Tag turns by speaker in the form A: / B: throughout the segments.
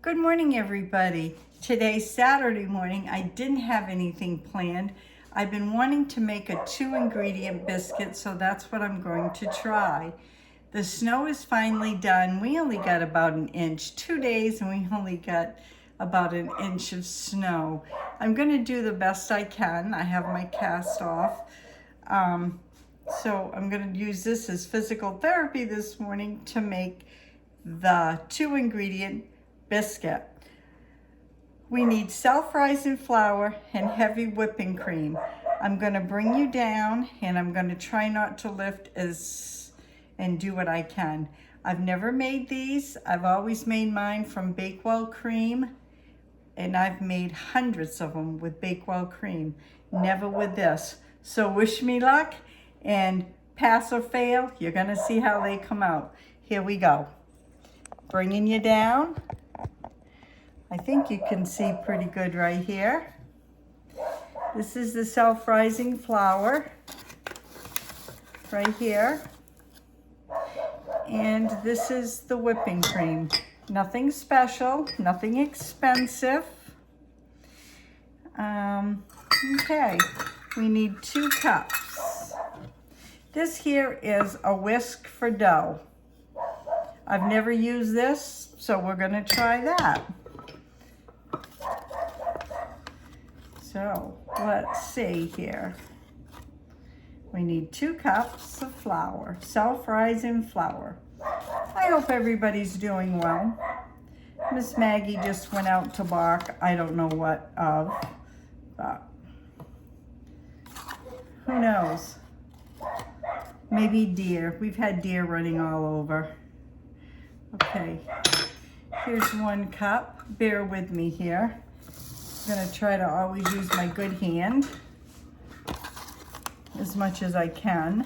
A: Good morning, everybody. Today's Saturday morning. I didn't have anything planned. I've been wanting to make a 2-ingredient biscuit, so that's what I'm going to try. The snow is finally done. We only got about an inch, 2 days, and we only got about an inch of snow. I'm going to do the best I can. I have my cast off. So I'm going to use this as physical therapy this morning to make the 2-ingredient biscuit. We need self-rising flour and heavy whipping cream. I'm going to bring you down, and I'm going to try not to lift and do what I can. I've never made these. I've always made mine from Bakewell cream, and I've made hundreds of them with Bakewell cream, never with this. So wish me luck, and pass or fail, you're going to see how they come out. Here we go. Bringing you down. I think you can see pretty good right here. This is the self-rising flour right here. And this is the whipping cream. Nothing special, nothing expensive. Okay, we need 2 cups. This here is a whisk for dough. I've never used this, so we're gonna try that. So let's see here. We need 2 cups of flour, self-rising flour. I hope everybody's doing well. Miss Maggie just went out to bark. I don't know what of, but who knows? Maybe deer. We've had deer running all over. Okay, here's 1 cup. Bear with me here. I'm gonna try to always use my good hand as much as I can.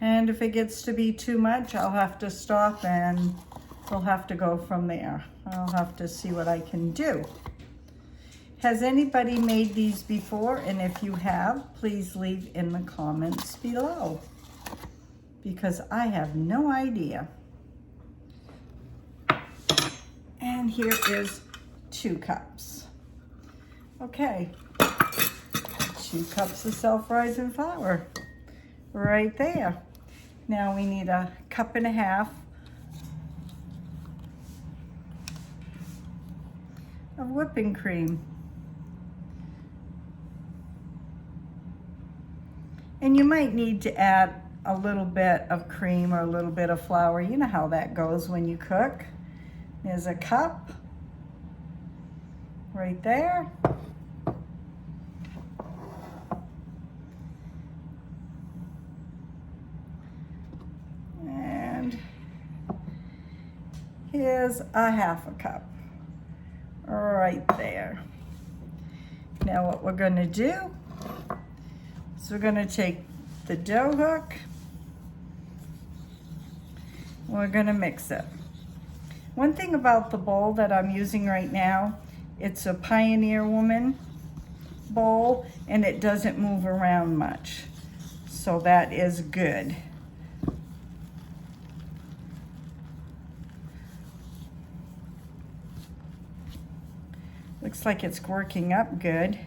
A: And if it gets to be too much, I'll have to stop and we'll have to go from there. I'll have to see what I can do. Has anybody made these before? And if you have, please leave in the comments below, because I have no idea. And here is 2 cups. Okay, 2 cups of self-rising flour right there. Now we need 1.5 cups of whipping cream. And you might need to add a little bit of cream or a little bit of flour. You know how that goes when you cook. There's 1 cup right there. And here's 1/2 cup right there. Now what we're going to do is we're going to take the dough hook. We're going to mix it. One thing about the bowl that I'm using right now, it's a Pioneer Woman bowl, and it doesn't move around much. So that is good. Looks like it's working up good.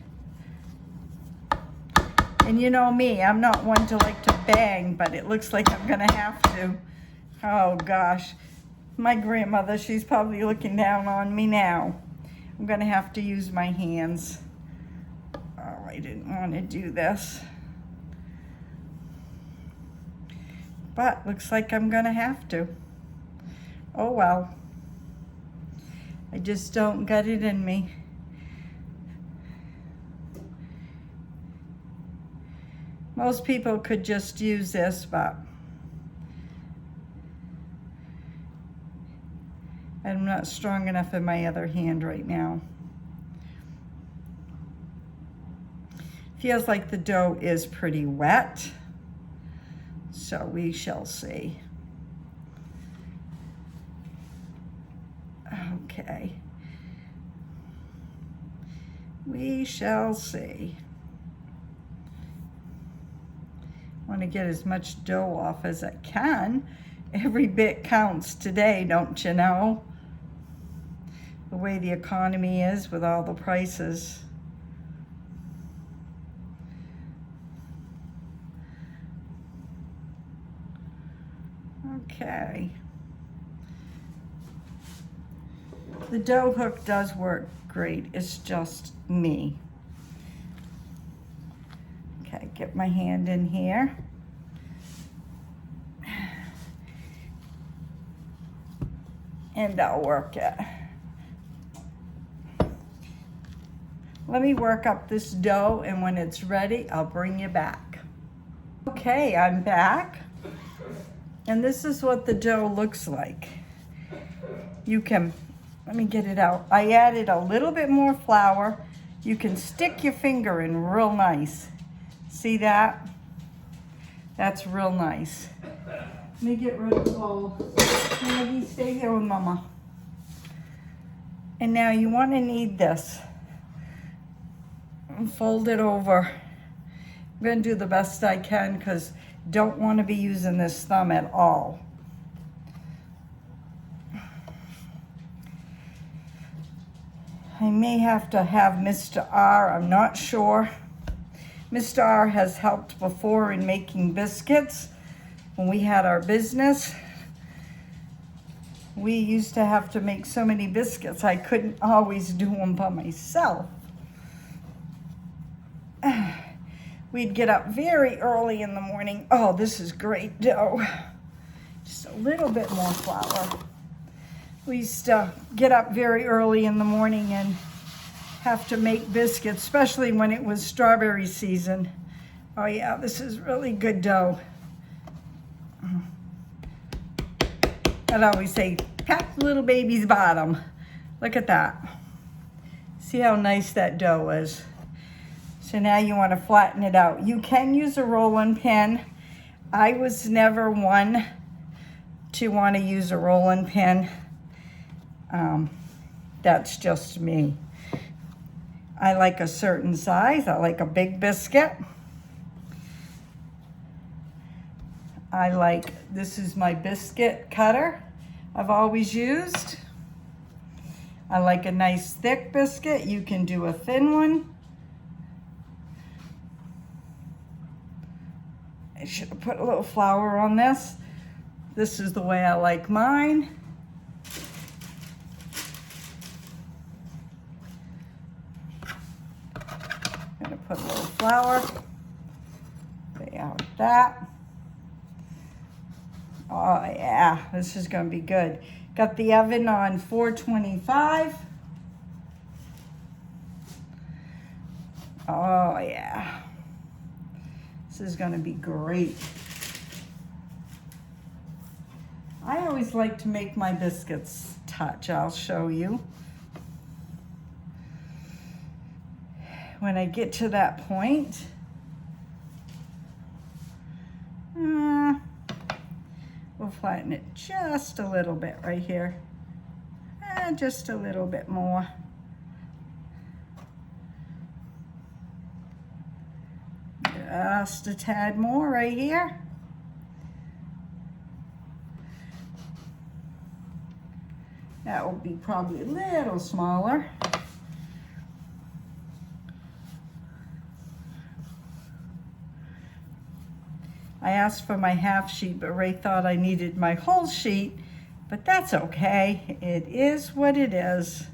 A: And you know me, I'm not one to like to bang, but it looks like I'm gonna have to. Oh gosh. My grandmother, she's probably looking down on me now. I'm gonna have to use my hands. Oh, I didn't want to do this. But looks like I'm gonna have to. Oh well. I just don't got it in me. Most people could just use this, but I'm not strong enough in my other hand right now. Feels like the dough is pretty wet, so we shall see. Okay. We shall see. I want to get as much dough off as I can Every bit counts today, don't you know? The way the economy is with all the prices. Okay. The dough hook does work great. It's just me. Okay, get my hand in here. And I'll work it. Let me work up this dough, and when it's ready, I'll bring you back. Okay, I'm back. And this is what the dough looks like. You can, let me get it out. I added a little bit more flour. You can stick your finger in real nice. See that? That's real nice. Let me get rid of the bowl. Maggie, stay here with Mama. And now you want to knead this. And fold it over. I'm going to do the best I can because don't want to be using this thumb at all. I may have to have Mr. R, I'm not sure. Mr. R has helped before in making biscuits. When we had our business, we used to have to make so many biscuits, I couldn't always do them by myself. We'd get up very early in the morning. Oh, this is great dough. Just a little bit more flour. We used to get up very early in the morning and have to make biscuits, especially when it was strawberry season. Oh yeah, this is really good dough. I'd always say, pat the little baby's bottom. Look at that. See how nice that dough is. So now you want to flatten it out. You can use a rolling pin. I was never one to want to use a rolling pin. That's just me. I like a certain size. I like a big biscuit. I like, this is my biscuit cutter I've always used. I like a nice thick biscuit. You can do a thin one. I should have put a little flour on this. This is the way I like mine. I'm gonna put a little flour. Lay out that. Oh yeah, this is gonna be good. Got the oven on 425. Oh yeah. This is gonna be great. I always like to make my biscuits touch. I'll show you. When I get to that point, we'll flatten it just a little bit right here. Just a little bit more. Just a tad more right here. That will be probably a little smaller. I asked for my half sheet, but Ray thought I needed my whole sheet, but that's okay. It is what it is.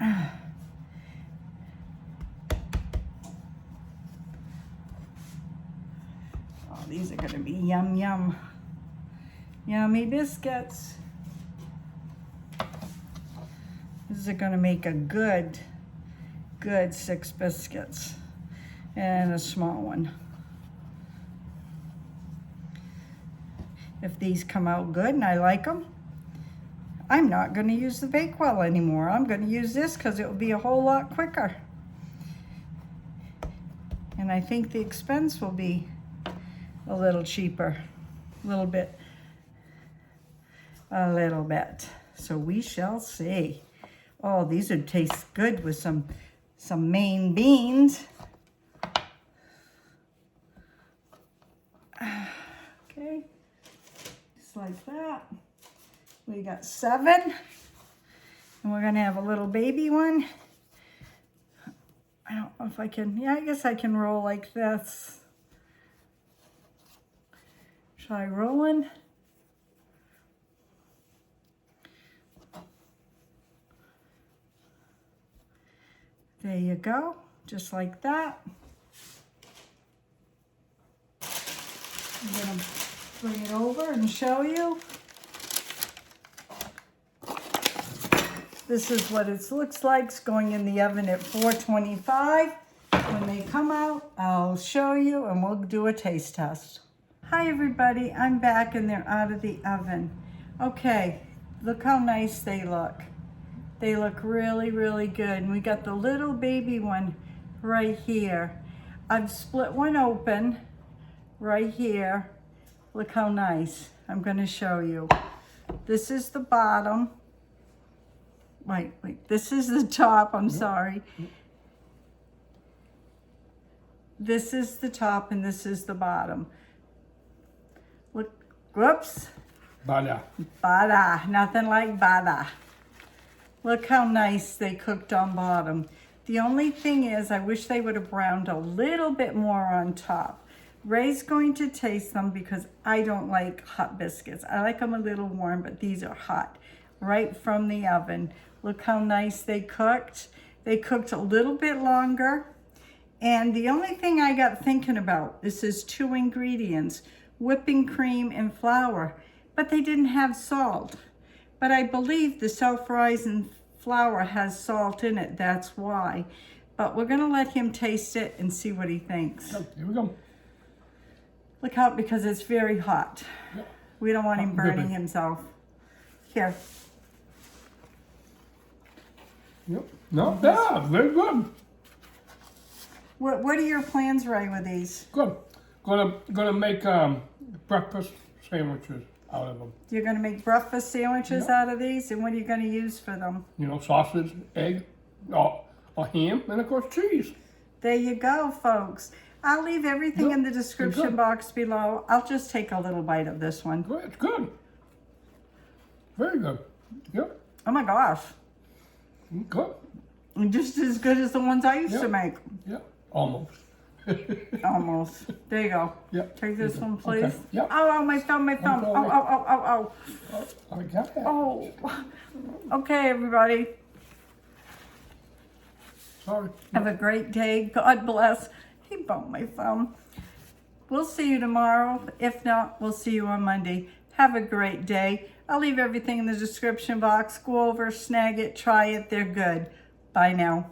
A: Oh, these are going to be yum, yum. Yummy biscuits. This is going to make a good 6 biscuits and a small one. If these come out good and I like them, I'm not going to use the Bakewell anymore. I'm going to use this because it will be a whole lot quicker. And I think the expense will be a little cheaper, a little bit. So we shall see. Oh, these would taste good with some Maine beans. like that. We got 7. And we're gonna have a little baby one. I don't know if I can, yeah, I guess I can roll like this. Try rolling. There you go, just like that. I'm gonna bring it over and show you. This is what it looks like. It's going in the oven at 425. When they come out, I'll show you and we'll do a taste test. Hi everybody, I'm back and they're out of the oven. Okay, look how nice they look. They look really, really good. And we got the little baby one right here. I've split one open right here. Look how nice. I'm gonna show you. This is the bottom. Wait, this is the top, I'm sorry. This is the top and this is the bottom. Look, whoops.
B: Bada.
A: Bada, nothing like bada. Look how nice they cooked on bottom. The only thing is, I wish they would have browned a little bit more on top. Ray's going to taste them because I don't like hot biscuits. I like them a little warm, but these are hot, right from the oven. Look how nice they cooked. They cooked a little bit longer. And the only thing I got thinking about, this is 2 ingredients, whipping cream and flour, but they didn't have salt. But I believe the self-rising flour has salt in it, that's why. But we're gonna let him taste it and see what he thinks.
B: Oh, here we go.
A: Look out, because it's very hot.
B: Yep.
A: We don't want him burning himself. Here.
B: Yep. Not bad. Very good.
A: What are your plans, Ray, with these?
B: Good. Gonna make breakfast sandwiches out of them.
A: You're gonna make breakfast sandwiches
B: Yep.
A: out of these? And what are you gonna use for them?
B: You know, sausage, egg, a ham, and of course cheese.
A: There you go, folks. I'll leave everything
B: Yep.
A: in the description
B: Good.
A: box below. I'll just take a little bite of this one.
B: Good. It's good. Very good. Yep.
A: Oh my gosh.
B: Good.
A: Just as good as the ones I used to
B: Yep.
A: make.
B: Yep. Almost.
A: Almost. There you go.
B: Yep.
A: Take this one, please.
B: Okay. Yep.
A: Oh, my thumb, my thumb. Oh,
B: sorry.
A: oh.
B: Oh, I got it.
A: Oh. Okay, everybody.
B: Sorry.
A: Have a great day. God bless. He bumped my thumb. We'll see you tomorrow. If not, we'll see you on Monday. Have a great day. I'll leave everything in the description box. Go over, snag it, try it. They're good. Bye now.